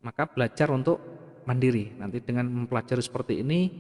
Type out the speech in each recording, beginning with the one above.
Maka belajar untuk mandiri. Nanti dengan mempelajari seperti ini,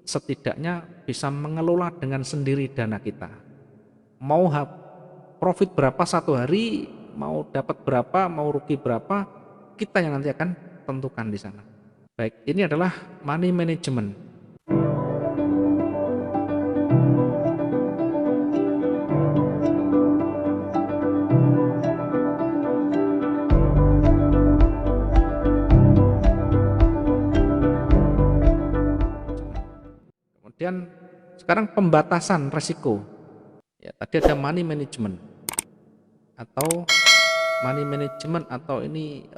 setidaknya bisa mengelola dengan sendiri dana kita. Mau profit berapa satu hari, mau dapat berapa, mau rugi berapa, kita yang nanti akan tentukan di sana. Baik, ini adalah money management. Kemudian sekarang pembatasan resiko. Ya, tadi ada money management atau ini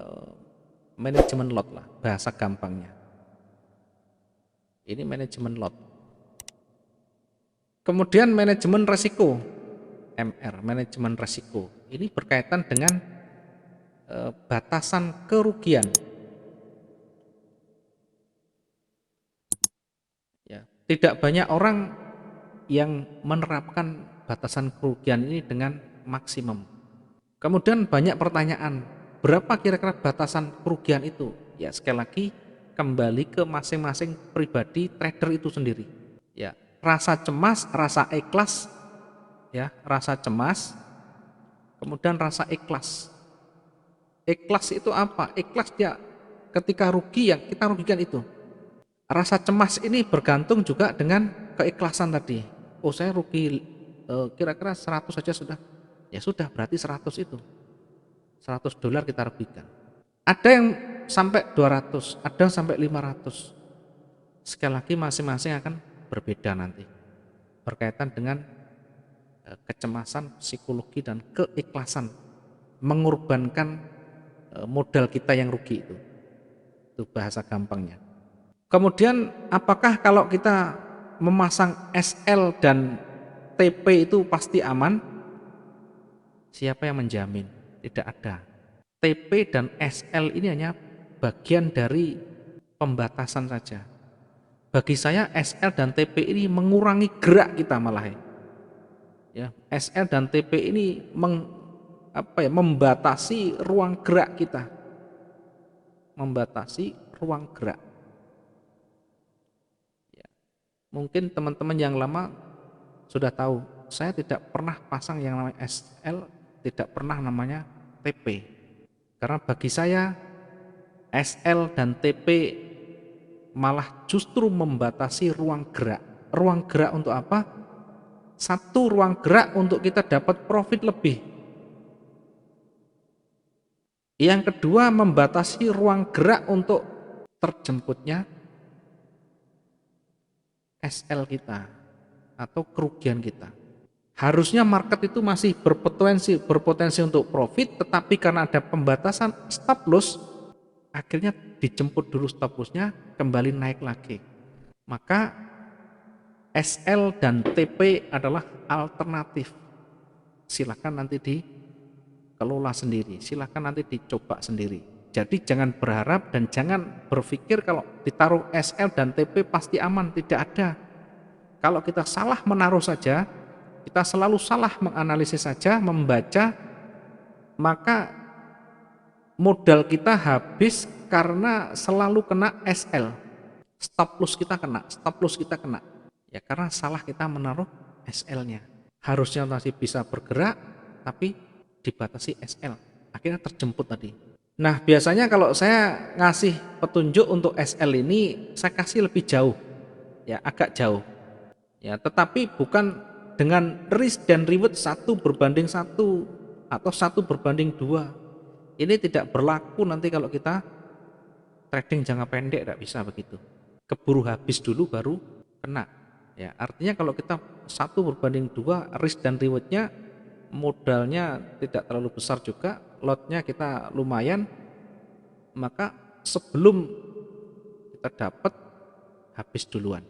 manajemen lot lah bahasa gampangnya. Ini manajemen lot. Kemudian manajemen resiko, MR, manajemen resiko. Ini berkaitan dengan batasan kerugian. Ya, tidak banyak orang yang menerapkan batasan kerugian ini dengan maksimum. Kemudian banyak pertanyaan, berapa kira-kira batasan kerugian itu? Ya, sekali lagi kembali ke masing-masing pribadi trader itu sendiri. Ya, rasa cemas, rasa ikhlas, ya, rasa cemas, kemudian rasa ikhlas. Ikhlas itu apa? Ikhlas dia ketika rugi yang kita rugikan itu. Rasa cemas ini bergantung juga dengan keikhlasan tadi. Oh, saya rugi kira-kira 100 saja sudah. Ya sudah, berarti 100 itu. $100 kita rugikan. Ada yang sampai 200, ada yang sampai 500. Sekali lagi masing-masing akan berbeda nanti. Berkaitan dengan kecemasan, psikologi dan keikhlasan mengorbankan modal kita yang rugi itu. Itu bahasa gampangnya. Kemudian apakah kalau kita memasang SL dan TP itu pasti aman? Siapa yang menjamin? Tidak ada. TP dan SL ini hanya bagian dari pembatasan saja. Bagi saya SL dan TP ini mengurangi gerak kita malah ya. SL dan TP ini membatasi ruang gerak kita. Membatasi ruang gerak. Mungkin teman-teman yang lama sudah tahu, saya tidak pernah pasang yang namanya SL, tidak pernah namanya TP. Karena bagi saya SL dan TP malah justru membatasi ruang gerak. Ruang gerak untuk apa? Satu, ruang gerak untuk kita dapat profit lebih. Yang kedua, membatasi ruang gerak untuk terjemputnya SL kita atau kerugian kita. Harusnya market itu masih berpotensi untuk profit, tetapi karena ada pembatasan stop loss, akhirnya dijemput dulu stop lossnya, kembali naik lagi. Maka SL dan TP adalah alternatif. Silakan nanti dikelola sendiri, silakan nanti dicoba sendiri. Jadi jangan berharap dan jangan berpikir kalau ditaruh SL dan TP pasti aman, tidak ada. Kalau kita salah menaruh saja, kita selalu salah menganalisis saja, membaca, maka modal kita habis karena selalu kena SL. Stop loss kita kena. Ya karena salah kita menaruh SL-nya. Harusnya masih bisa bergerak, tapi dibatasi SL. Akhirnya terjemput tadi. Nah, biasanya kalau saya ngasih petunjuk untuk SL ini, saya kasih lebih jauh, ya agak jauh. Ya, tetapi bukan dengan risk dan reward 1:1 atau 1:2. Ini tidak berlaku nanti kalau kita trading jangka pendek, tidak bisa begitu. Keburu habis dulu baru kena. Ya, artinya kalau kita 1:2 risk dan rewardnya, modalnya tidak terlalu besar juga, lotnya kita lumayan, maka sebelum kita dapat habis duluan.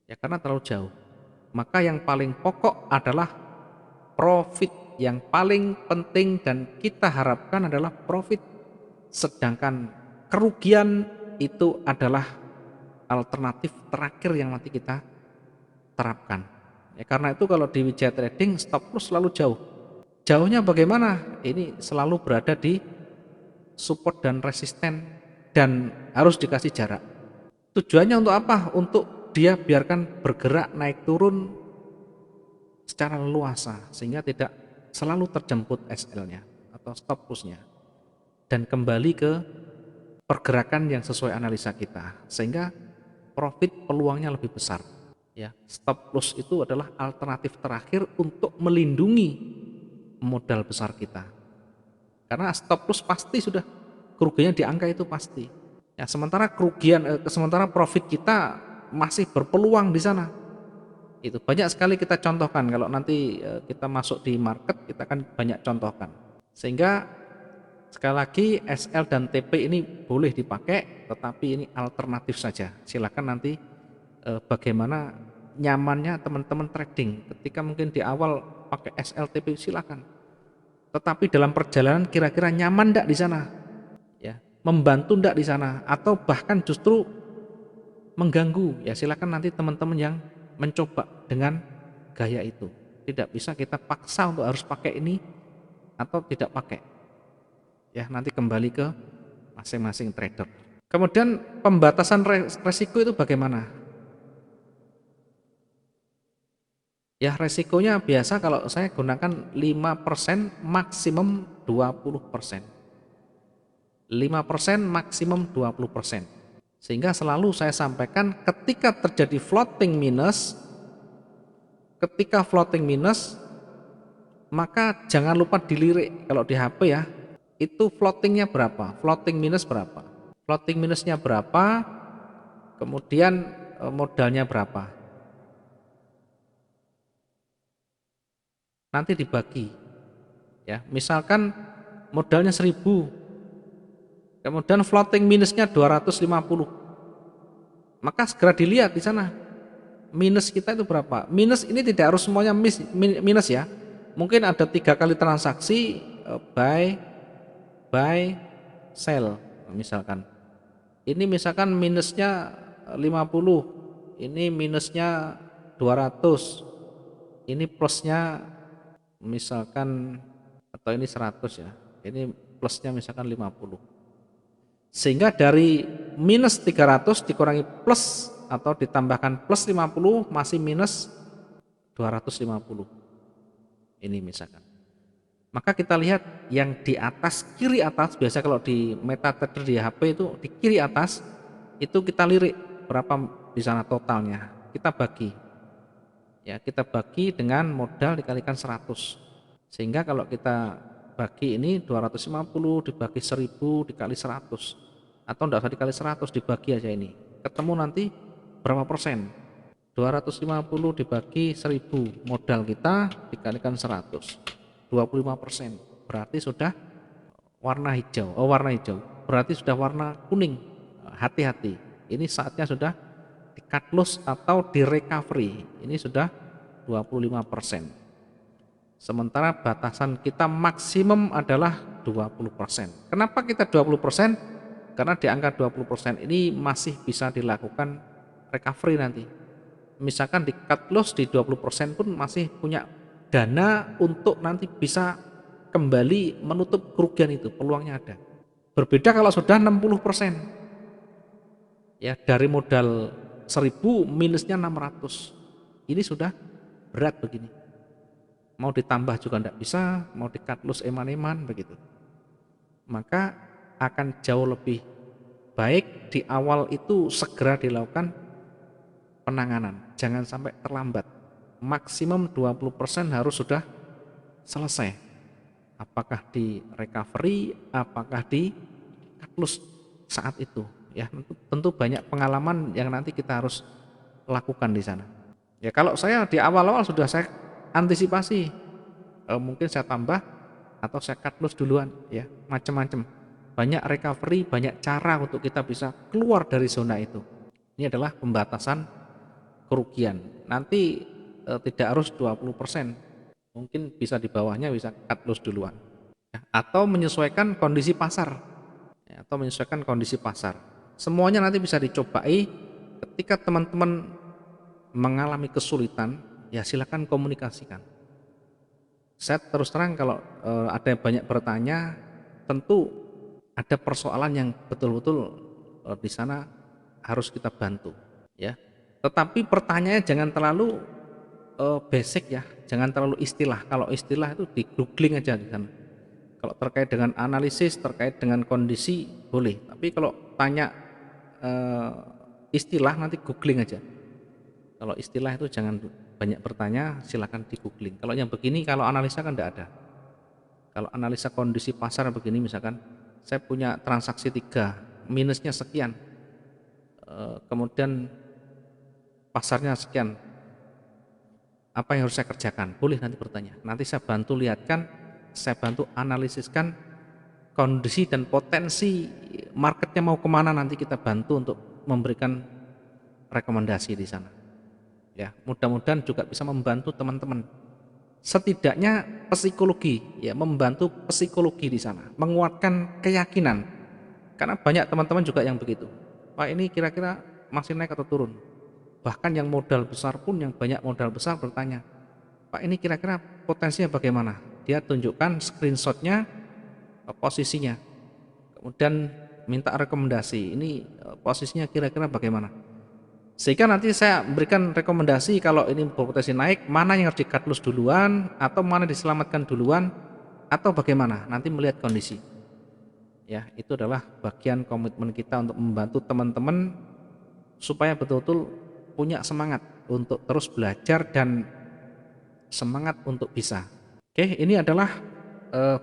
Ya karena terlalu jauh. Maka yang paling pokok adalah profit. Yang paling penting dan kita harapkan adalah profit. Sedangkan kerugian itu adalah alternatif terakhir yang nanti kita terapkan. Ya, karena itu kalau di Wijaya Trading stop loss selalu jauh. Jauhnya bagaimana? Ini selalu berada di support dan resisten dan harus dikasih jarak. Tujuannya untuk apa? Untuk dia biarkan bergerak naik turun secara leluasa sehingga tidak selalu terjemput SL-nya atau stop loss-nya, dan kembali ke pergerakan yang sesuai analisa kita sehingga profit peluangnya lebih besar. Ya, stop loss itu adalah alternatif terakhir untuk melindungi modal besar kita. Karena stop loss pasti sudah kerugiannya di angka itu pasti. Ya, sementara profit kita masih berpeluang di sana. Itu banyak sekali kita contohkan kalau nanti kita masuk di market, kita akan banyak contohkan. Sehingga sekali lagi SL dan TP ini boleh dipakai, tetapi ini alternatif saja. Silakan nanti bagaimana nyamannya teman-teman trading. Ketika mungkin di awal pakai SL TP silakan. Tetapi dalam perjalanan kira-kira nyaman enggak di sana? Ya, membantu enggak di sana atau bahkan justru mengganggu? Ya silakan nanti teman-teman yang mencoba dengan gaya itu. Tidak bisa kita paksa untuk harus pakai ini atau tidak pakai. Ya, nanti kembali ke masing-masing trader. Kemudian pembatasan resiko itu bagaimana? Ya, resikonya biasa kalau saya gunakan 5% maksimum 20%. 5% maksimum 20%. Sehingga selalu saya sampaikan ketika terjadi floating minus, maka jangan lupa dilirik. Kalau di HP ya, itu floatingnya berapa, floating minus berapa, floating minusnya berapa, kemudian modalnya berapa, nanti dibagi. Ya, misalkan modalnya 1000, kemudian floating minusnya 250, maka segera dilihat di sana minus kita itu berapa. Minus ini tidak harus semuanya minus ya, mungkin ada 3 kali transaksi buy sell misalkan. Ini misalkan minusnya 50, ini minusnya 200, ini plusnya misalkan, atau ini 100 ya, ini plusnya misalkan 50. Sehingga dari minus 300 dikurangi plus atau ditambahkan plus 50 masih minus 250. Ini misalkan. Maka kita lihat yang di atas, kiri atas, biasa kalau di MetaTrader di HP itu di kiri atas, itu kita lirik berapa di sana totalnya. Kita bagi. Ya, kita bagi dengan modal dikalikan 100. Sehingga kalau kita bagi ini 250 dibagi 1000 dikali 100. Atau enggak usah dikali 100, dibagi aja ini. Ketemu nanti berapa persen? 250 dibagi 1000, modal kita dikalikan 100. 25%, berarti sudah warna hijau, berarti sudah warna kuning. Hati-hati, ini saatnya sudah di cut loss atau di recovery, ini sudah 25%. Sementara batasan kita maksimum adalah 20%. Kenapa kita 20%? Karena di angka 20% ini masih bisa dilakukan recovery nanti. Misalkan di cut loss di 20% pun masih punya dana untuk nanti bisa kembali menutup kerugian itu, peluangnya ada. Berbeda kalau sudah 60%. Ya, dari modal 1000 minusnya 600. Ini sudah berat begini. Mau ditambah juga tidak bisa, mau di cut loss eman-eman begitu. Maka akan jauh lebih baik di awal itu segera dilakukan penanganan, jangan sampai terlambat. Maksimum 20% harus sudah selesai. Apakah di recovery, apakah di cut loss saat itu. Ya, tentu banyak pengalaman yang nanti kita harus lakukan di sana. Ya, kalau saya di awal-awal sudah saya antisipasi, mungkin saya tambah atau saya cut loss duluan, ya, macam-macam. Banyak recovery, banyak cara untuk kita bisa keluar dari zona itu. Ini adalah pembatasan kerugian. Nanti tidak harus 20%, mungkin bisa di bawahnya bisa cut loss duluan. Ya, atau menyesuaikan kondisi pasar. Ya, atau menyesuaikan kondisi pasar. Semuanya nanti bisa dicobai. Ketika teman-teman mengalami kesulitan, ya silakan komunikasikan. Saya terus terang kalau ada yang banyak bertanya, tentu ada persoalan yang betul-betul di sana harus kita bantu, ya. Tetapi pertanyaannya jangan terlalu basic ya, jangan terlalu istilah. Kalau istilah itu di googling aja di sana. Kalau terkait dengan analisis, terkait dengan kondisi boleh. Tapi kalau tanya eh, istilah nanti googling aja. Kalau istilah itu jangan banyak bertanya, silakan di googling. Kalau yang begini, kalau analisa kan tidak ada. Kalau analisa kondisi pasar begini misalkan, saya punya transaksi 3, minusnya sekian, kemudian pasarnya sekian, apa yang harus saya kerjakan? Boleh nanti bertanya. Nanti saya bantu lihatkan, saya bantu analisiskan kondisi dan potensi marketnya mau kemana, nanti kita bantu untuk memberikan rekomendasi di sana. Ya, mudah-mudahan juga bisa membantu teman-teman. Setidaknya psikologi, ya, membantu psikologi di sana, menguatkan keyakinan. Karena banyak teman-teman juga yang begitu. Pak, ini kira-kira masih naik atau turun? Bahkan yang modal besar pun, yang banyak modal besar bertanya, Pak, ini kira-kira potensinya bagaimana? Dia tunjukkan screenshotnya, posisinya, kemudian minta rekomendasi, ini posisinya kira-kira bagaimana? Sehingga nanti saya berikan rekomendasi kalau ini berpotensi naik, mana yang harus di-cut loss duluan, atau mana diselamatkan duluan, atau bagaimana, nanti melihat kondisi. Ya, itu adalah bagian komitmen kita untuk membantu teman-teman supaya betul-betul punya semangat untuk terus belajar dan semangat untuk bisa. Oke, ini adalah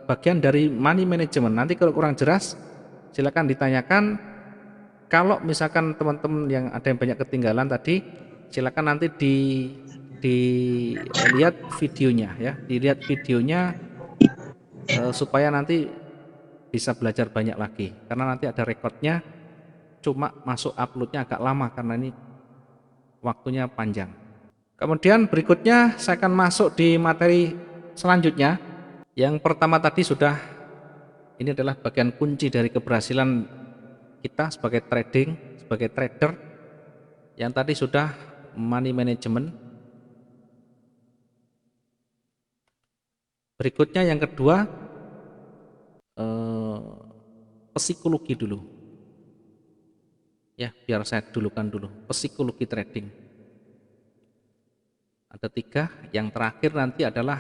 bagian dari money management. Nanti kalau kurang jelas silakan ditanyakan. Kalau misalkan teman-teman yang ada yang banyak ketinggalan tadi, silakan nanti dilihat videonya ya, dilihat videonya supaya nanti bisa belajar banyak lagi. Karena nanti ada rekodnya, cuma masuk uploadnya agak lama karena ini waktunya panjang. Kemudian berikutnya saya akan masuk di materi selanjutnya. Yang pertama tadi sudah, ini adalah bagian kunci dari keberhasilan kita sebagai trading, sebagai trader. Yang tadi sudah money management. Berikutnya yang kedua, psikologi dulu. Ya, biar saya dulukan dulu, psikologi trading. Ada 3, yang terakhir nanti adalah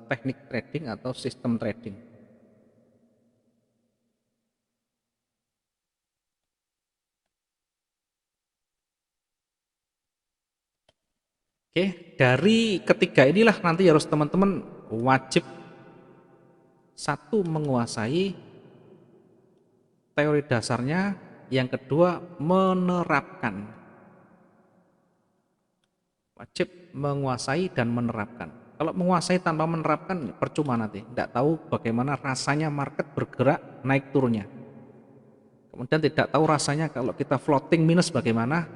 teknik trading atau sistem trading. Oke, dari ketiga inilah nanti harus teman-teman wajib satu menguasai teori dasarnya, yang kedua menerapkan. Wajib menguasai dan menerapkan. Kalau menguasai tanpa menerapkan percuma nanti, tidak tahu bagaimana rasanya market bergerak naik turunnya. Kemudian tidak tahu rasanya kalau kita floating minus bagaimana,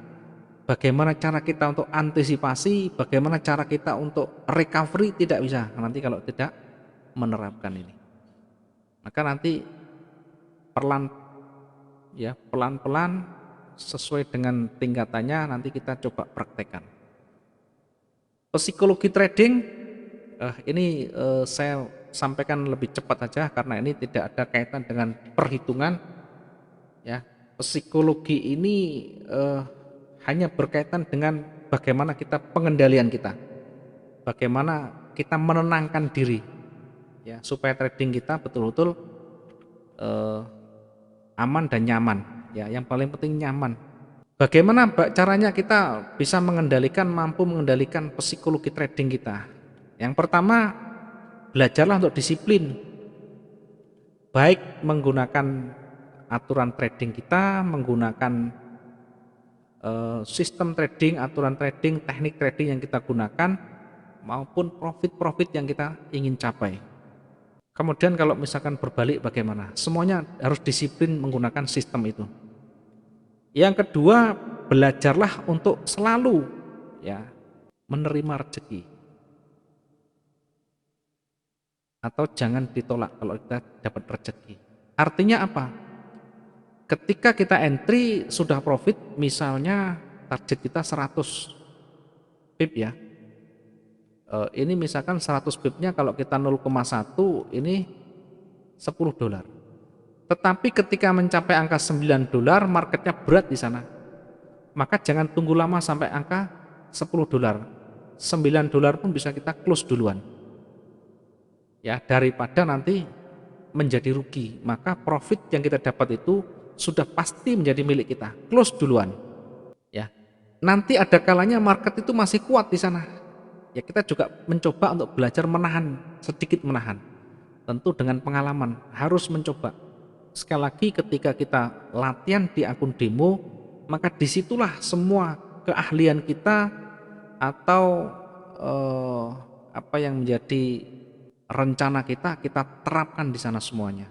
bagaimana cara kita untuk antisipasi, bagaimana cara kita untuk recovery, tidak bisa nanti kalau tidak menerapkan ini. Maka nanti perlahan ya, pelan-pelan sesuai dengan tingkatannya nanti kita coba praktekkan. Psikologi trading ini saya sampaikan lebih cepat saja karena ini tidak ada kaitan dengan perhitungan ya. Psikologi ini hanya berkaitan dengan bagaimana kita pengendalian kita, bagaimana kita menenangkan diri ya supaya trading kita betul-betul aman dan nyaman ya. Yang paling penting nyaman. Bagaimana caranya kita bisa mampu mengendalikan psikologi trading kita? Yang pertama, belajarlah untuk disiplin, baik menggunakan aturan trading kita, menggunakan sistem trading, aturan trading, teknik trading yang kita gunakan, maupun profit-profit yang kita ingin capai. Kemudian kalau misalkan berbalik bagaimana? Semuanya harus disiplin menggunakan sistem itu. Yang kedua, belajarlah untuk selalu ya menerima rezeki. Atau jangan ditolak kalau kita dapat rezeki. Artinya apa? Ketika kita entry sudah profit, misalnya target kita 100 pip ya. Ini misalkan 100 pipnya kalau kita 0,1 ini $10. Tetapi ketika mencapai angka $9, marketnya berat di sana. Maka jangan tunggu lama sampai angka $10. $9 pun bisa kita close duluan. Ya, daripada nanti menjadi rugi, maka profit yang kita dapat itu sudah pasti menjadi milik kita. Close duluan. Ya. Nanti ada kalanya market itu masih kuat di sana. Ya, kita juga mencoba untuk belajar menahan, sedikit menahan. Tentu dengan pengalaman, harus mencoba. Sekali lagi ketika kita latihan di akun demo, maka disitulah semua keahlian kita atau apa yang menjadi rencana kita terapkan di sana semuanya.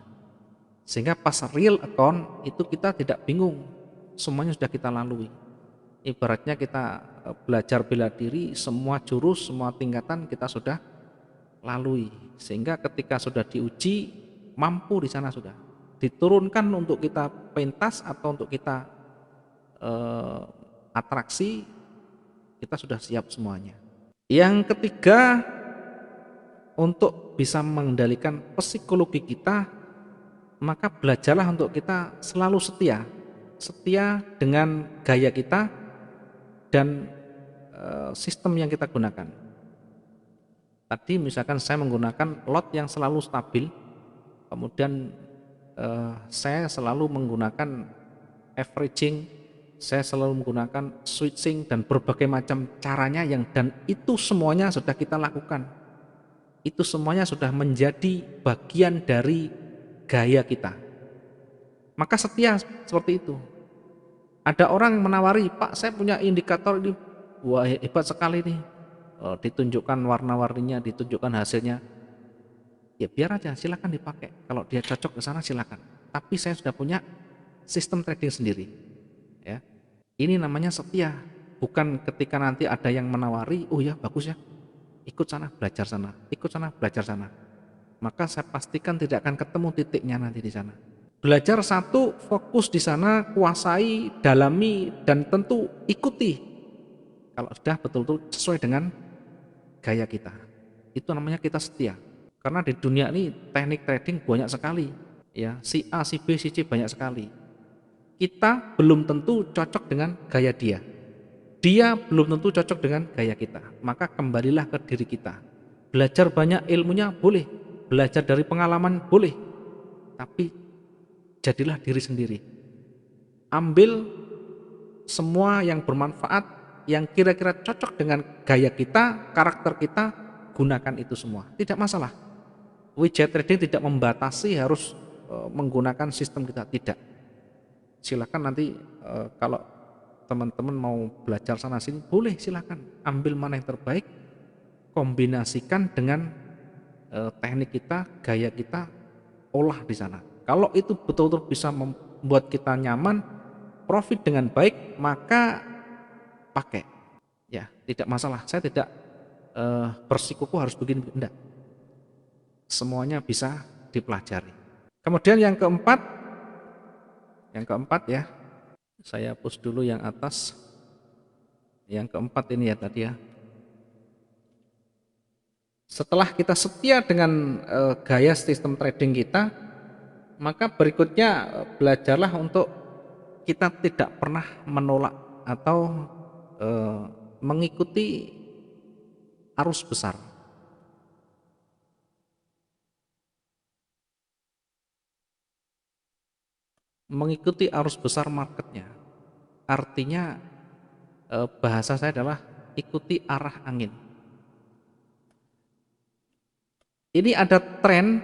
Sehingga pas real account itu kita tidak bingung, semuanya sudah kita lalui. Ibaratnya kita belajar bela diri, semua jurus, semua tingkatan kita sudah lalui. Sehingga ketika sudah diuji, mampu di sana sudah. Diturunkan untuk kita pentas atau untuk kita atraksi, kita sudah siap semuanya. Yang ketiga, untuk bisa mengendalikan psikologi kita, maka belajarlah untuk kita selalu setia dengan gaya kita dan sistem yang kita gunakan. Tadi misalkan saya menggunakan lot yang selalu stabil, kemudian saya selalu menggunakan averaging, saya selalu menggunakan switching dan berbagai macam caranya dan itu semuanya sudah kita lakukan. Itu semuanya sudah menjadi bagian dari gaya kita. Maka setia seperti itu. Ada orang menawari, Pak, saya punya indikator ini, wah hebat sekali nih, ditunjukkan warna-warninya, ditunjukkan hasilnya. Ya biar aja, silakan dipakai. Kalau dia cocok ke sana silakan. Tapi saya sudah punya sistem trading sendiri. Ya, ini namanya setia. Bukan ketika nanti ada yang menawari, oh ya bagus ya, ikut sana, belajar sana, ikut sana, belajar sana. Maka saya pastikan tidak akan ketemu titiknya nanti di sana. Belajar satu, fokus di sana, kuasai, dalami, dan tentu ikuti. Kalau sudah betul-betul sesuai dengan gaya kita. Itu namanya kita setia. Karena di dunia ini teknik trading banyak sekali. Ya, si A, si B, si C banyak sekali. Kita belum tentu cocok dengan gaya dia. Dia belum tentu cocok dengan gaya kita. Maka kembalilah ke diri kita. Belajar banyak ilmunya boleh, belajar dari pengalaman boleh, tapi jadilah diri sendiri. Ambil semua yang bermanfaat, yang kira-kira cocok dengan gaya kita, karakter kita, gunakan itu semua. Tidak masalah. Widget trading tidak membatasi harus menggunakan sistem kita, tidak. Silakan nanti kalau teman-teman mau belajar sana sini boleh, silakan ambil mana yang terbaik, kombinasikan dengan teknik kita, gaya kita, olah di sana. Kalau itu betul-betul bisa membuat kita nyaman, profit dengan baik, maka pakai. Ya, tidak masalah. Saya tidak bersikukuh harus begini, enggak. Semuanya bisa dipelajari. Kemudian yang keempat ya. Saya hapus dulu yang atas. Yang keempat ini ya tadi ya. Setelah kita setia dengan gaya sistem trading kita, maka berikutnya belajarlah untuk kita tidak pernah menolak atau mengikuti arus besar. Mengikuti arus besar marketnya. Artinya bahasa saya adalah ikuti arah angin. Ini ada tren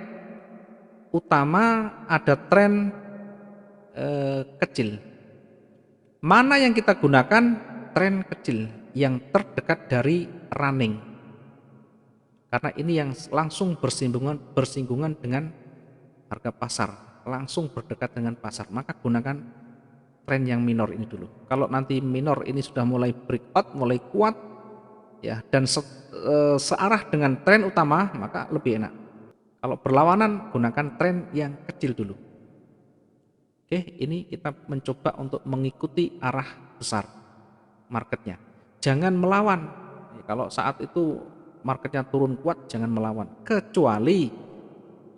utama, ada tren kecil. Mana yang kita gunakan? Tren kecil yang terdekat dari running. Karena ini yang langsung bersinggungan dengan harga pasar, langsung berdekat dengan pasar. Maka gunakan tren yang minor ini dulu. Kalau nanti minor ini sudah mulai breakout, mulai kuat, ya, dan searah dengan tren utama, maka lebih enak. Kalau berlawanan, gunakan tren yang kecil dulu. Oke, ini kita mencoba untuk mengikuti arah besar marketnya. Jangan melawan. Kalau saat itu marketnya turun kuat, jangan melawan. Kecuali,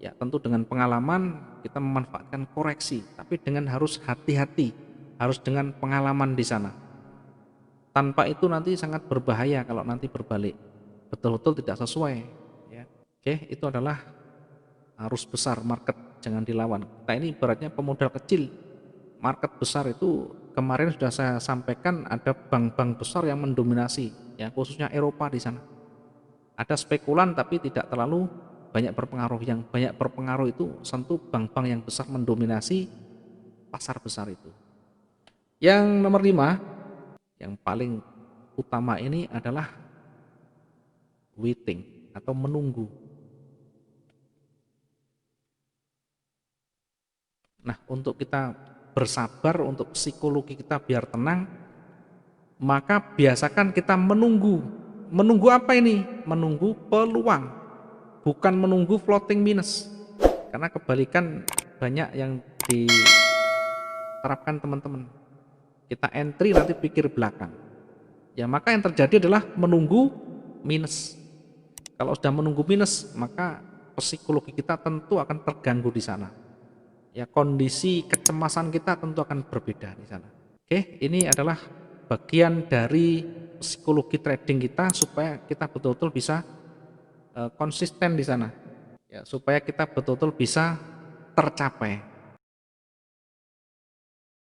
ya tentu dengan pengalaman kita memanfaatkan koreksi, tapi dengan harus hati-hati, harus dengan pengalaman di sana. Tanpa itu nanti sangat berbahaya kalau nanti berbalik, betul-betul tidak sesuai, ya. Oke, itu adalah arus besar market, jangan dilawan. Kita ini ibaratnya pemodal kecil, market besar itu kemarin sudah saya sampaikan ada bank-bank besar yang mendominasi, ya khususnya Eropa di sana. Ada spekulan tapi tidak terlalu banyak berpengaruh. Yang banyak berpengaruh itu tentu bank-bank yang besar mendominasi pasar besar itu. Yang nomor 5, yang paling utama ini adalah waiting atau menunggu. Nah, untuk kita bersabar, untuk psikologi kita biar tenang, maka biasakan kita menunggu. Menunggu apa ini? Menunggu peluang, bukan menunggu floating minus. Karena kebalikan banyak yang diterapkan teman-teman. Kita entry nanti pikir belakang. Ya, maka yang terjadi adalah menunggu minus. Kalau sudah menunggu minus, maka psikologi kita tentu akan terganggu di sana. Ya, kondisi kecemasan kita tentu akan berbeda di sana. Oke, ini adalah bagian dari psikologi trading kita supaya kita betul-betul bisa konsisten di sana. Ya, supaya kita betul-betul bisa tercapai.